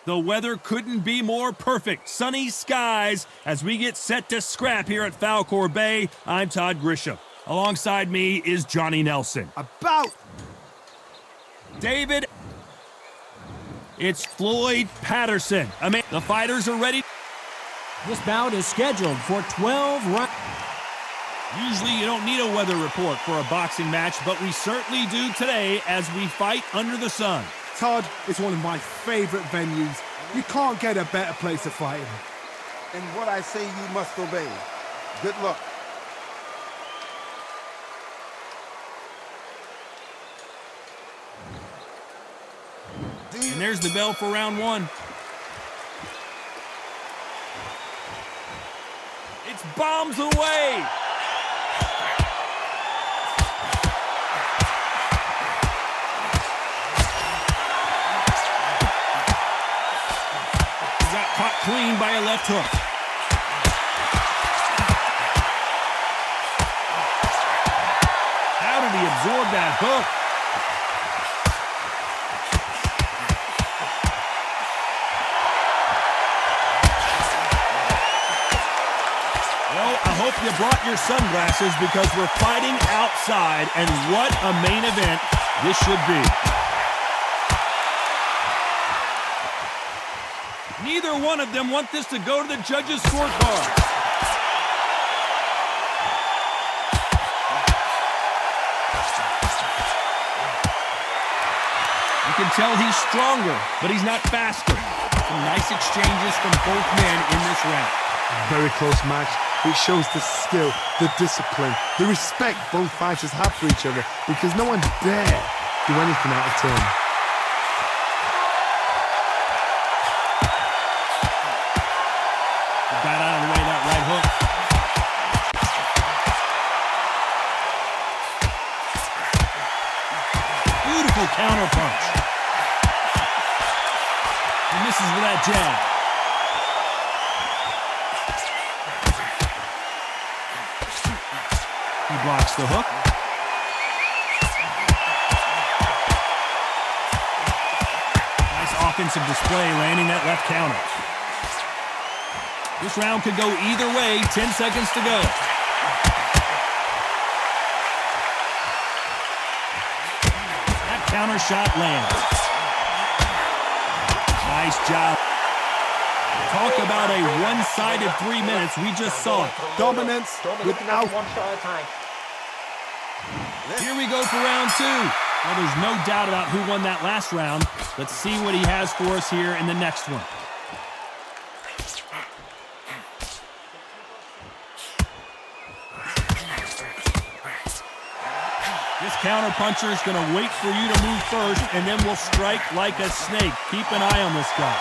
The weather couldn't be more perfect. Sunny skies as we get set to scrap here at Falkor Bay. I'm Todd Grisham. Alongside me is Johnny Nelson. DaviD. It's Floyd Patterson. The fighters are ready. This bout is scheduled for 12 rounds. Usually you don't need a weather report for a boxing match, but we certainly do today as we fight under the sun. Todd, it's one of my favorite venues. You can't get a better place to fight in. And what I say you must obey. Good luck. And there's the bell for round one. It's bombs away. Caught clean by a left hook. How did he absorb that hook? Well, I hope you brought your sunglasses because we're fighting outside, and what a main event this should be. Neither one of them want this to go to the judges' scorecard. You can tell he's stronger, but he's not faster. Some nice exchanges from both men in this round. Very close match. It shows the skill, the discipline, the respect both fighters have for each other because no one dare do anything out of turn. Got out of the way of that right hook. Beautiful counter punch. He misses with that jab. He blocks the hook. Nice offensive display, landing that left counter. This round could go either way. 10 seconds to go. That counter shot lands. Nice job. Talk about a one-sided 3 minutes. We just saw it. Dominance without... one shot at a time. Here we go for round two. Well, there's no doubt about who won that last round. Let's see what he has for us here in the next one. This counterpuncher is going to wait for you to move first, and then we'll strike like a snake. Keep an eye on this guy.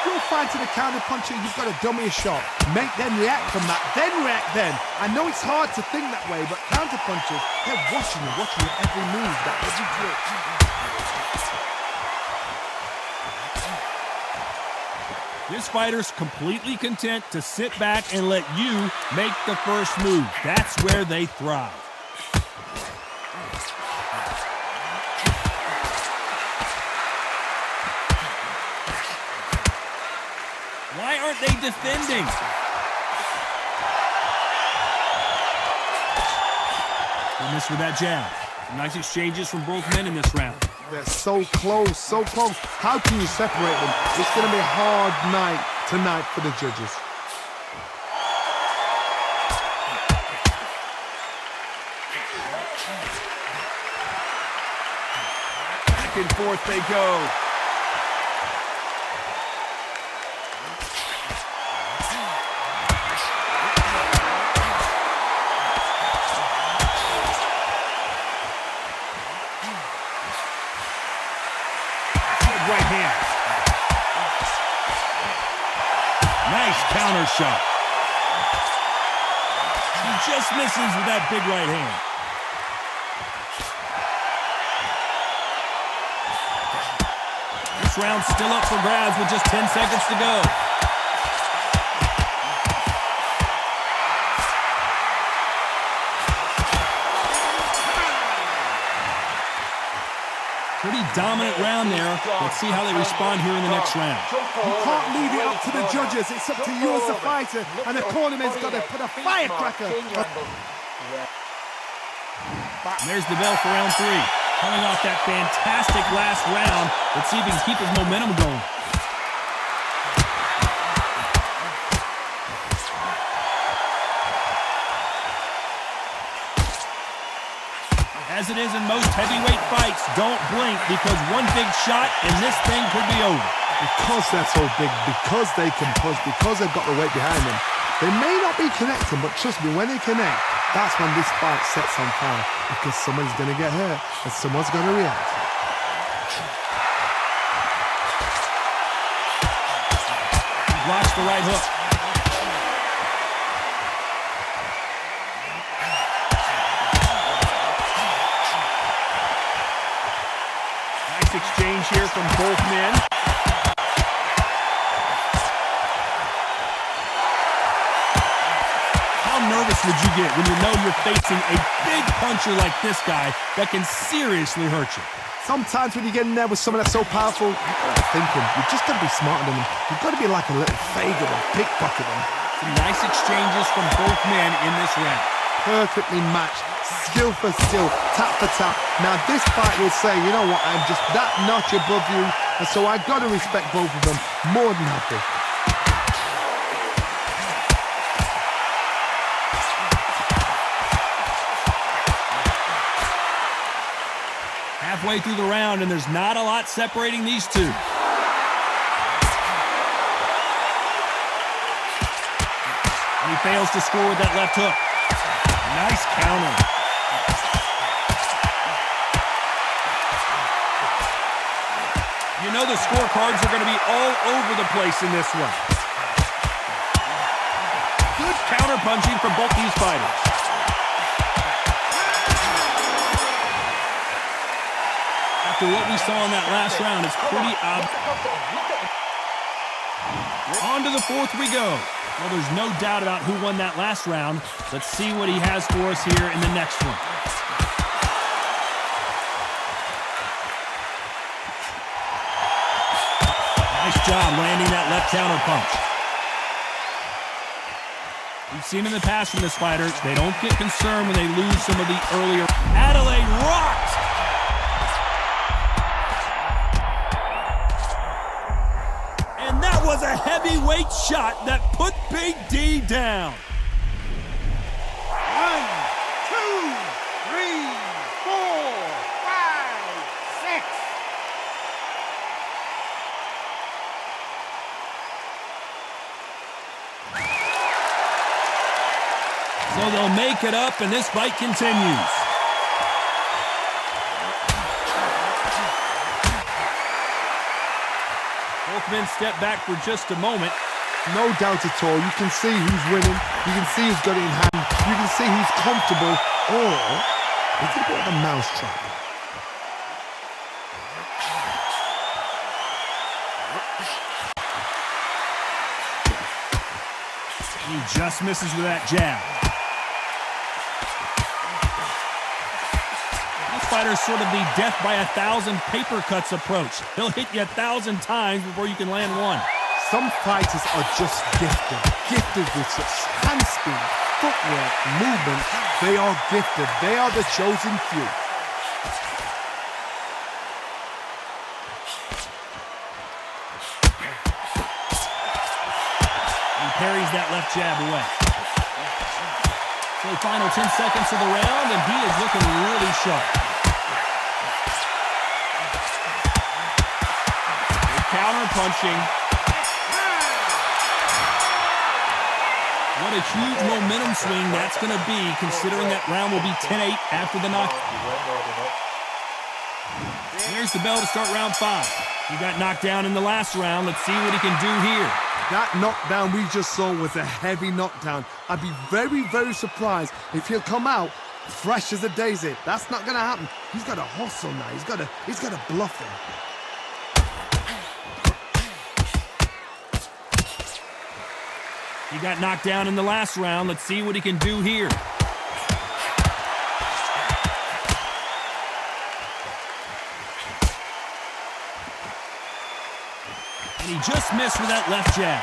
You're fighting a counterpuncher, you've got to dummy a shot. Make them react from that, then react then. I know it's hard to think that way, but counterpunchers, they're watching your every move, that every grip. This fighter's completely content to sit back and let you make the first move. That's where they thrive. Why aren't they defending? They missed with that jab. Nice exchanges from both men in this round. They're so close, so close. How can you separate them? It's going to be a hard night tonight for the judges. Back and forth they go. Right hand. Nice counter shot. He just misses with that big right hand. This round's still up for grabs with just 10 seconds to go. Pretty dominant round there. Let's see how they respond here in the next round. You can't leave it up to the judges. It's up to you as the fighter, and the cornerman's got to put a firecracker. And there's the bell for round 3. Coming off that fantastic last round. Let's see if he can keep his momentum going. As it is in most heavyweight fights, don't blink, because one big shot and this thing could be over. Because they're so big, because they can push, because they've got the weight behind them, they may not be connecting, but trust me, when they connect, that's when this fight sets on fire, because someone's going to get hurt and someone's going to react. Blocks the right hook. Exchange here from both men. How nervous would you get when you know you're facing a big puncher like this guy that can seriously hurt you? Sometimes when you get in there with someone that's so powerful, you've got to think him. You've just got to be smarter than him. You've got to be like a little faker and pickpocket him. Some nice exchanges from both men in this round. Perfectly matched. Skill for skill, tap for tap. Now this fight will say, you know what, I'm just that notch above you, and so I got to respect both of them more than happy. Halfway through the round, and there's not a lot separating these two. And he fails to score with that left hook. Nice counter. You know the scorecards are going to be all over the place in this one. Good counter-punching from both these fighters. After what we saw in that last round, it's pretty obvious. On to the 4th we go. Well, there's no doubt about who won that last round. Let's see what he has for us here in the next one. Nice job landing that left counter punch. We've seen in the past from this fighter, they don't get concerned when they lose some of the earlier. ADELEYE rocked! And that was a heavyweight shot that put Big D down. 1, 2, 3, 4, 5, 6. So they'll make it up, and this fight continues. Both men step back for just a moment. No doubt at all. You can see who's winning. You can see who's got it in hand. You can see who's comfortable. Or it's a bit of a mousetrap. He just misses with that jab. This fighter's sort of the death by 1,000 paper cuts approach. He'll hit you 1,000 times before you can land one. Some fighters are just gifted with such hand speed, footwork, movement. They are gifted. They are the chosen few. He parries that left jab away. So the final 10 seconds of the round, and he is looking really sharp. Counter punching. What a huge momentum swing that's going to be, considering that round will be 10-8 after the knock. There's the bell to start round 5. He got knocked down in the last round. Let's see what he can do here. That knockdown we just saw was a heavy knockdown. I'd be very, very surprised if he'll come out fresh as a daisy. That's not going to happen. He's got to hustle now. He's got to bluff him. He got knocked down in the last round. Let's see what he can do here. And he just missed with that left jab.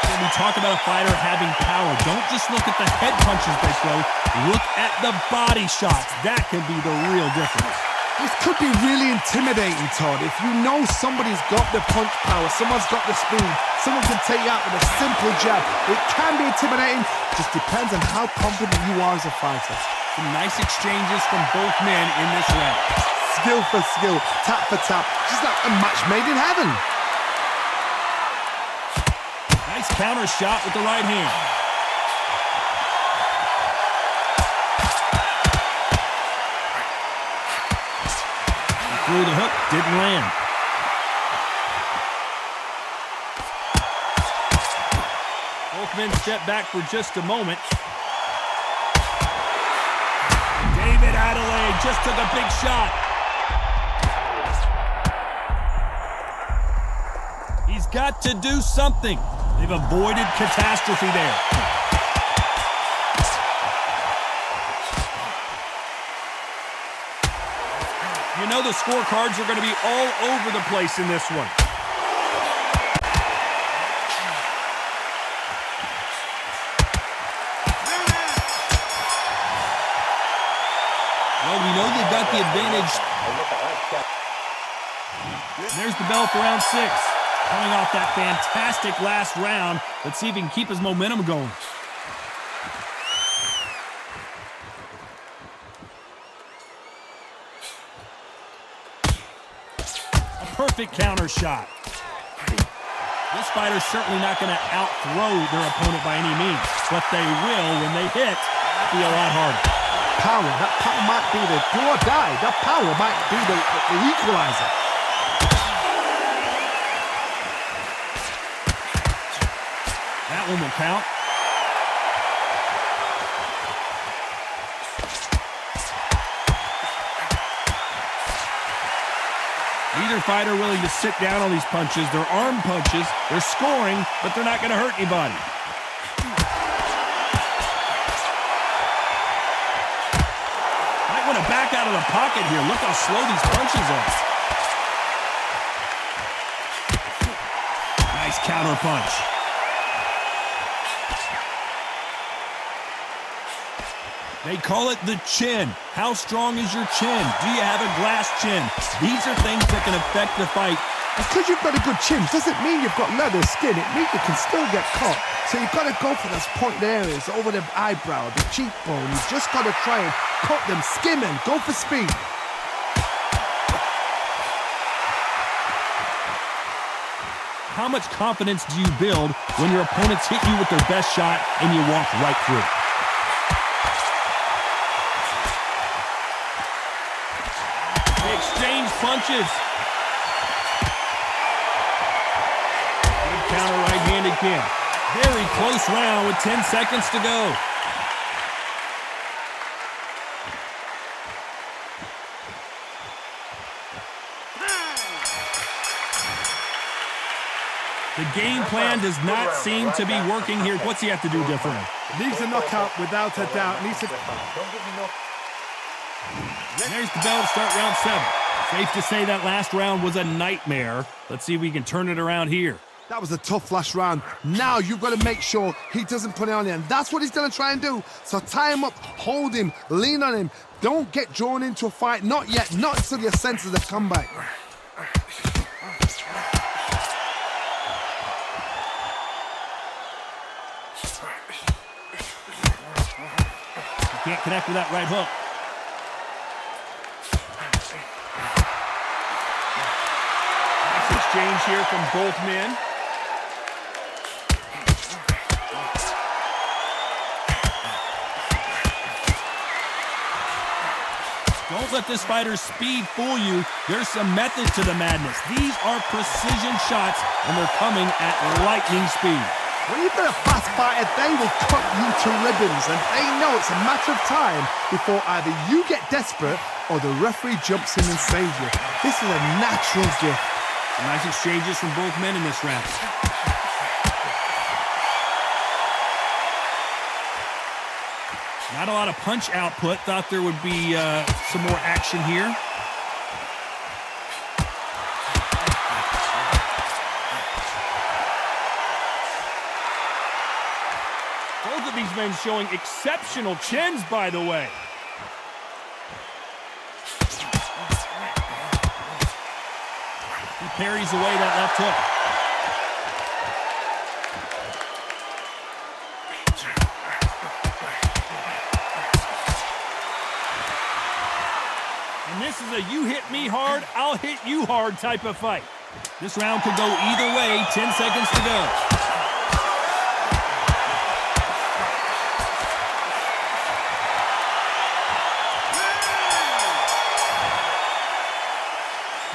When we talk about a fighter having power, don't just look at the head punches they throw. Look at the body shots. That can be the real difference. This could be really intimidating, Todd. If you know somebody's got the punch power, someone's got the speed, someone can take you out with a simple jab. It can be intimidating. Just depends on how confident you are as a fighter. Some nice exchanges from both men in this round. Skill for skill, tap for tap, just like a match made in heaven. Nice counter shot with the right hand. He threw the hook, didn't land. Both men step back for just a moment. ADELEYE just took a big shot. He's got to do something. They've avoided catastrophe there. You know the scorecards are going to be all over the place in this one. Well, we know they've got the advantage. There's the bell for round 6. Coming off that fantastic last round. Let's see if he can keep his momentum going. A perfect counter shot. This fighter's certainly not going to out-throw their opponent by any means, but they will, when they hit, be a lot harder. Power, that power might be the do or die. That power might be the equalizer. That one will count. Neither fighter willing to sit down on these punches. They're arm punches. They're scoring, but they're not going to hurt anybody. Might want to back out of the pocket here. Look how slow these punches are. Nice counter punch. They call it the chin. How strong is your chin? Do you have a glass chin? These are things that can affect the fight. Because you've got a good chin doesn't mean you've got leather skin. It means you can still get caught. So you've got to go for those pointed areas over the eyebrow, the cheekbone. You've just got to try and cut them, skim them, go for speed. How much confidence do you build when your opponents hit you with their best shot and you walk right through? They exchange punches. Good counter right hand again. Very close round with 10 seconds to go. The game plan does not seem to be working here. What's he have to do differently? Needs a knockout without a doubt. There's the bell to start round 7. Safe to say that last round was a nightmare. Let's see if we can turn it around here. That was a tough last round. Now you've got to make sure he doesn't put it on you. And that's what he's going to try and do. So tie him up, hold him, lean on him. Don't get drawn into a fight. Not yet. Not until your senses have come back. Can't connect with that right hook. Nice exchange here from both men. Don't let this fighter's speed fool you. There's some method to the madness. These are precision shots, and they're coming at lightning speed. When you've got a fast fighter, they will cut you to ribbons, and they know it's a matter of time before either you get desperate or the referee jumps in and saves you. This is a natural gift. Some nice exchanges from both men in this round. Not a lot of punch output. Thought there would be some more action here. Both of these men showing exceptional chins, by the way. He parries away that left hook. And this is a you hit me hard, I'll hit you hard type of fight. This round could go either way, 10 seconds to go.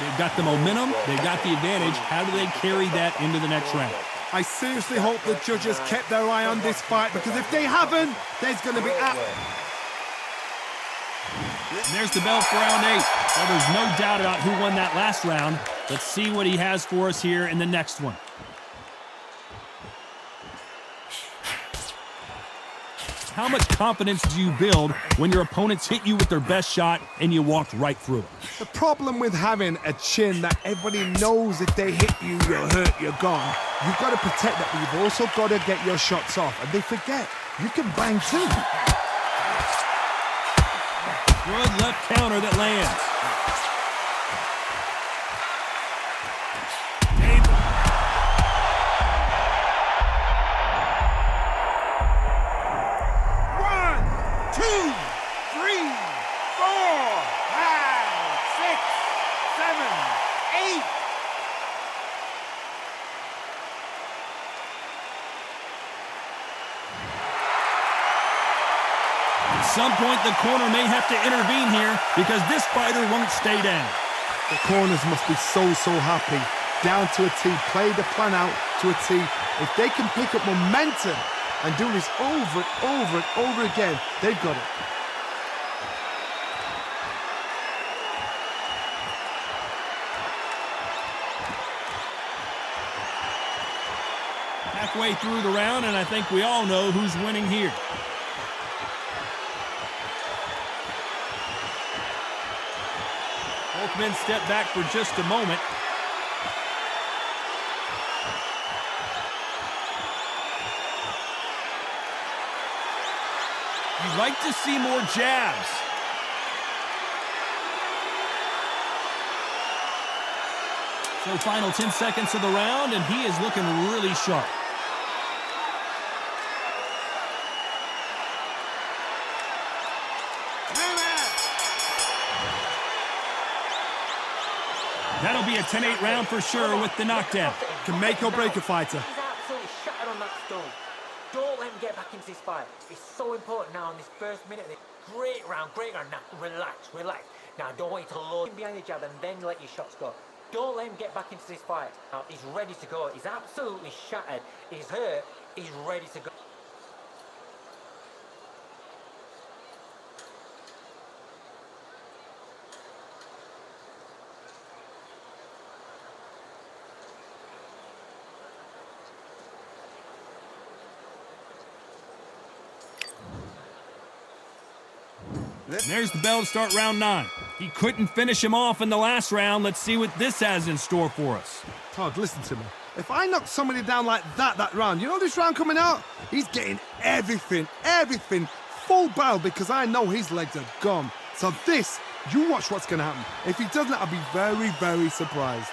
They've got the momentum, they've got the advantage. How do they carry that into the next round? I seriously hope the judges kept their eye on this fight, because if they haven't, there's going to be... And there's the bell for round 8. Well, there's no doubt about who won that last round. Let's see what he has for us here in the next one. How much confidence do you build when your opponents hit you with their best shot and you walked right through it? The problem with having a chin that everybody knows if they hit you, you're hurt, you're gone. You've got to protect that, but you've also got to get your shots off. And they forget, you can bang too. Good left counter that lands. At some point, the corner may have to intervene here because this fighter won't stay down. The corners must be so happy. Down to a T, play the plan out to a T. If they can pick up momentum and do this over and over again, they've got it. Halfway through the round, and I think we all know who's winning here. Both men step back for just a moment. You'd like to see more jabs. So final 10 seconds of the round, and he is looking really sharp. That'll be a 10-8 round for sure with the knockdown. Can make or break a fighter. He's absolutely shattered on that stone. Don't let him get back into this fight. It's so important now in this first minute. Great round, great round. Now, relax. Now, don't want you to load him behind the jab and then let your shots go. Don't let him get back into this fight. Now, he's ready to go. He's absolutely shattered. He's hurt. He's ready to go. There's the bell to start round 9. He couldn't finish him off in the last round. Let's see what this has in store for us. Todd, listen to me. If I knock somebody down like that round, you know this round coming out? He's getting everything, full barrel, because I know his legs are gone. So this, you watch what's going to happen. If he doesn't, I'll be very, very surprised.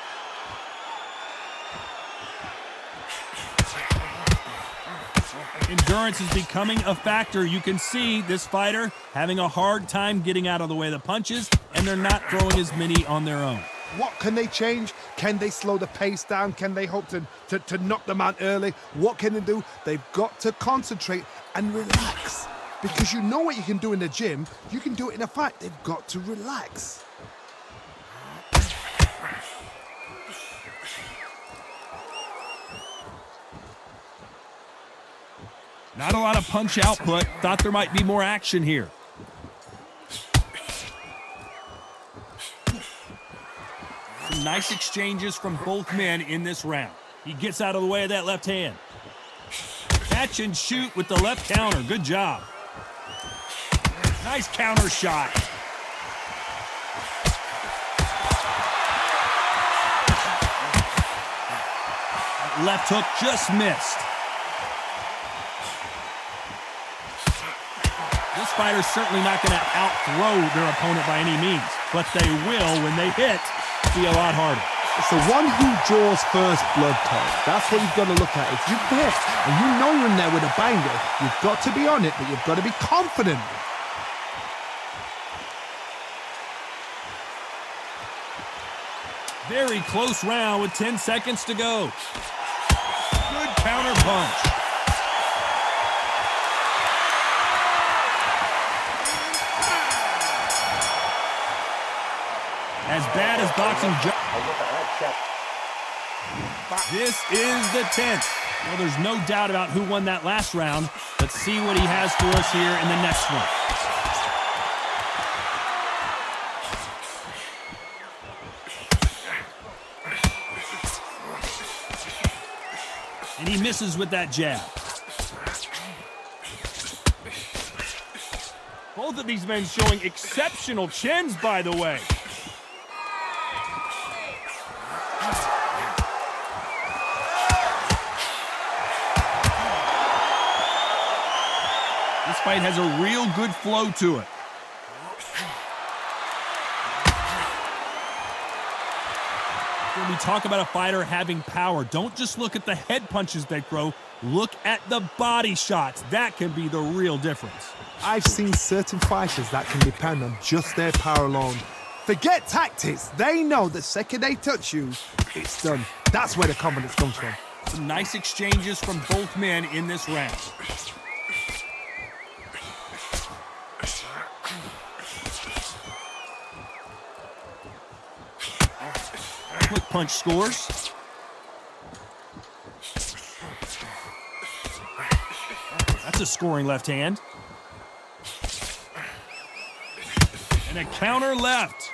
Endurance is becoming a factor. You can see this fighter having a hard time getting out of the way of the punches, and they're not throwing as many on their own. What can they change? Can they slow the pace down? Can they hope to knock them out early? What can they do? They've got to concentrate and relax. Because you know what you can do in the gym, you can do it in a fight. They've got to relax. Not a lot of punch output. Thought there might be more action here. Some nice exchanges from both men in this round. He gets out of the way of that left hand. Catch and shoot with the left counter. Good job. Nice counter shot. Left hook just missed. This fighter's certainly not going to outthrow their opponent by any means, but they will, when they hit, be a lot harder. It's the one who draws first blood, Todd. That's what you've got to look at. If you've hit and you know you're in there with a banger, you've got to be on it, but you've got to be confident. Very close round with 10 seconds to go. Good counter punch. As bad as boxing. This is the 10th. Well, there's no doubt about who won that last round. Let's see what he has for us here in the next one. And he misses with that jab. Both of these men showing exceptional chins, by the way. This fight has a real good flow to it. When we talk about a fighter having power, don't just look at the head punches they throw. Look at the body shots. That can be the real difference. I've seen certain fighters that can depend on just their power alone. Forget tactics. They know the second they touch you, it's done. That's where the confidence comes from. Some nice exchanges from both men in this round. Quick punch scores. That's a scoring left hand. And a counter left.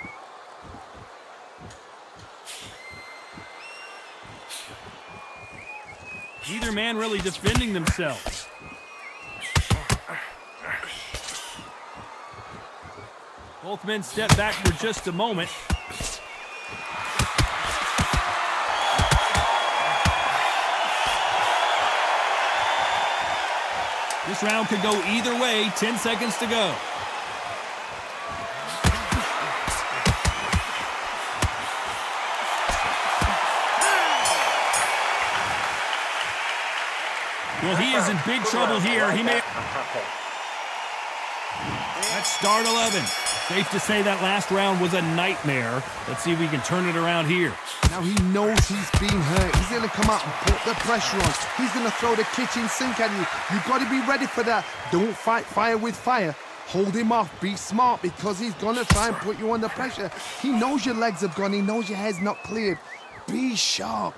Neither man really defending themselves. Both men step back for just a moment. This round could go either way. 10 seconds to go. Well, he is in big trouble here. He may... That's start 11. Safe to say that last round was a nightmare. Let's see if we can turn it around here. Now he knows he's been hurt. He's going to come out and put the pressure on. He's going to throw the kitchen sink at you. You've got to be ready for that. Don't fight fire with fire. Hold him off. Be smart because he's going to try and put you under pressure. He knows your legs have gone. He knows your head's not cleared. Be sharp.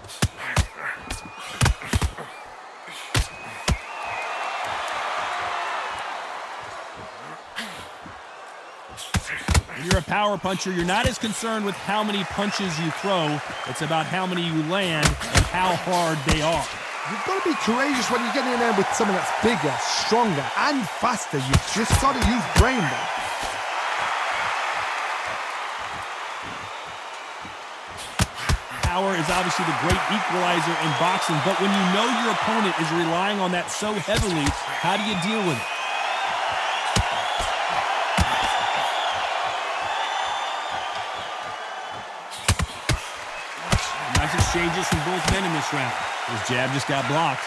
When you're a power puncher, you're not as concerned with how many punches you throw. It's about how many you land and how hard they are. You've got to be courageous when you get in there with someone that's bigger, stronger, and faster. You've just got to use brain there. Power is obviously the great equalizer in boxing, but when you know your opponent is relying on that so heavily, how do you deal with it? Nice exchanges from both men in this round. His jab just got blocked.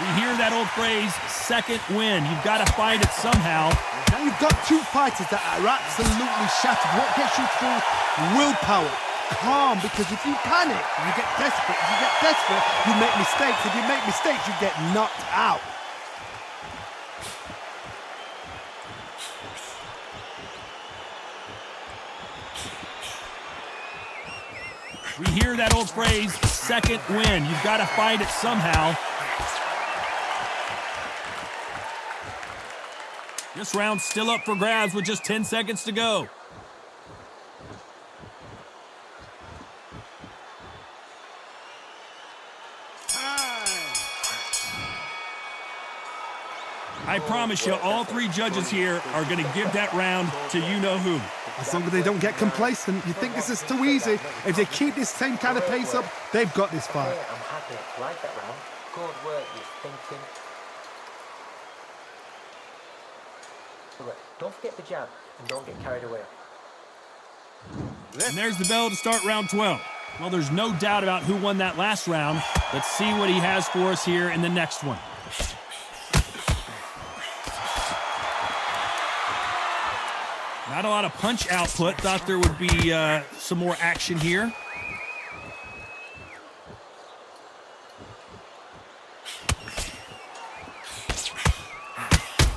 We hear that old phrase, second win. You've got to fight it somehow. Now you've got two fighters that are absolutely shattered. What gets you through? Willpower. Calm, because if you panic, you get desperate. If you get desperate, you make mistakes. If you make mistakes, you get knocked out. We hear that old phrase, second win. You've got to fight it somehow. This round's still up for grabs with just 10 seconds to go. I promise you, all three judges here are going to give that round to you-know-who. As long as they don't get complacent, you think this is too easy. If they keep this same kind of pace up, they've got this fight. I'm happy. Like that round. Good work, you're thinking. Don't forget the jab and don't get carried away. And there's the bell to start round 12. Well, there's no doubt about who won that last round. Let's see what he has for us here in the next one. Not a lot of punch output. Thought there would be some more action here.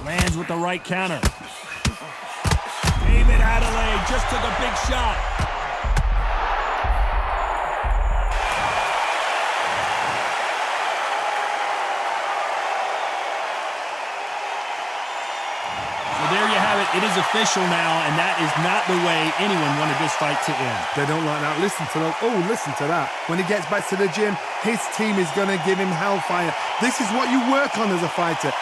Lands with the right counter. ADELEYE just took a big shot. So there you have it. It is official now, and that is not the way anyone wanted this fight to end. They don't like that. Listen to them. Oh, listen to that. When he gets back to the gym, his team is going to give him hellfire. This is what you work on as a fighter.